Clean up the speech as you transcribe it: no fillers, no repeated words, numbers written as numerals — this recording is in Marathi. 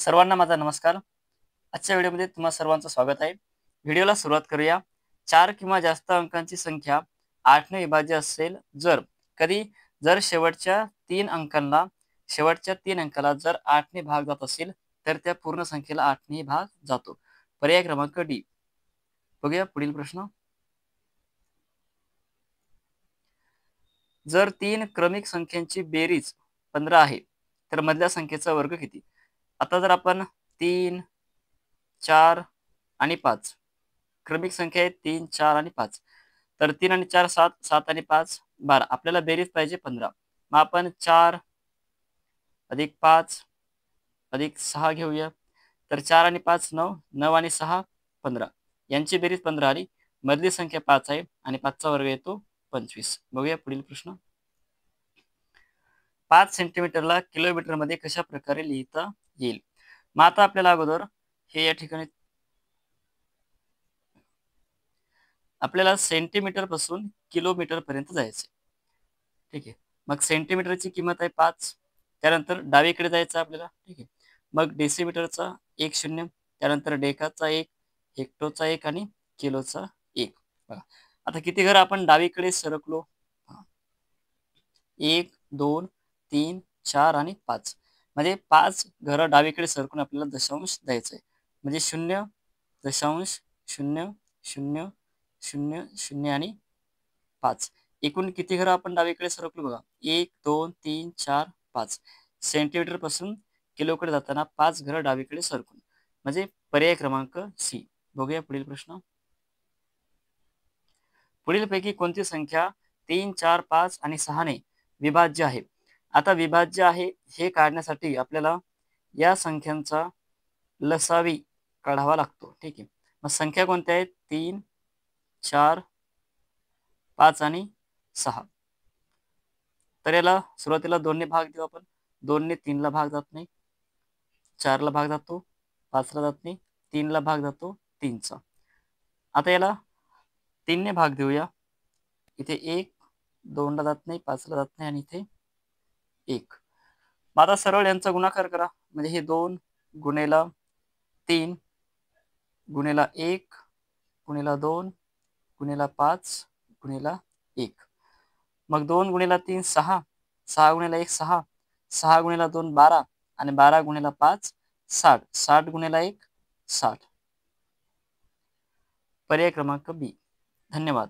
सर्वांना माझा नमस्कार. आजच्या व्हिडिओमध्ये तुम्हा सर्वांचं स्वागत आहे. व्हिडिओला सुरुवात करूया. 4 किंवा जास्त अंकांची संख्या 8 ने विभाज्य असेल कधी जर शेवटच्या 3 अंकाला जर 8 ने भाग जात असेल तर त्या पूर्ण संख्येला 8 ने भाग जातो. पर्याय क्रमांक डी. बघूया पुढील प्रश्न. जर 3 क्रमिक संख्यांची बेरीज 15 आहे तर मधल्या संख्येचा वर्ग किती? आता जर आपण 3, 4 आणि 5 क्रमिक संख्या आहे 3, 4 आणि 5. तर 3 आणि 4 7, 7 आणि 5 12. आपल्याला बेरीज पाहिजे 15. मग आपण 4 अधिक 5 अधिक 6 घेऊया. तर 4 आणि 5 9, 9 आणि 6 15. यांची बेरीज 15 आली. मधली संख्या 5 आहे आणि 5चा वर्ग येतो 25. बघूया पुढील प्रश्न. 5 सेंटीमीटरला किलोमीटरमध्ये कशा प्रकारे लिहिता येईल? मग आता आपल्याला अगोदर हे या ठिकाणी आपल्याला सेंटीमीटर पासून किलोमीटर पर्यंत जायचे. ठीक आहे. मग सेंटीमीटरची किंमत आहे 5. त्यानंतर डावीकडे जायचं आपल्याला. ठीक आहे. मग डेसिमीटरचा 1 0, त्यानंतर डेकाचा 1, हेक्टोचा 1 आणि किलोचा 1. बघा आता किती घर आपण डावीकडे सरकलो? 1 2 3 4 आणि 5. म्हणजे 5 घरं डावीकडे सरकून आपल्याला दशांश द्यायचं आहे. म्हणजे 0.000000 आणि 5. एकूण किती घरं आपण डावीकडे सरकलो बघा? 1 2 3 4 5. सेंटीमीटर पासून किलोकडे जाताना 5 घरं डावीकडे सरकून. म्हणजे पर्याय क्रमांक सी. बघूया पुढील प्रश्न. पुढीलपैकी कोणती संख्या 3 4 5 आणि 6 ने विभाज्य आहे? आता विभाज्य आहे हे काढण्यासाठी आपल्याला या संख्यांचा लसावी काढावा लागतो. ठीक आहे. मग संख्या कोणत्या आहेत? 3 4 5 आणि 6. तर याला सुरुवातीला 2 ने भाग देऊ आपण. 2 ने 3 ला भाग जात नाही, 4 ला भाग जातो, 5 ला जात नाही, 3 ला भाग जातो 3चा. आता याला 3 ने भाग देऊया. इथे 1 2 ला जात नाही, 5 ला जात नाही आणि इथे 1. मग आता सरळ यांचा गुणाकार करा. म्हणजे हे 2 गुणेला 3 गुणेला 1 गुणेला 2 गुणेला 5 गुणेला 1. मग 2 गुणेला 3 6, 6 गुणेला 1 6, 6 गुणेला 2 12 आणि 12 गुणेला 5 60, 60 गुणेला 1 60. पर्याय क्रमांक बी. धन्यवाद.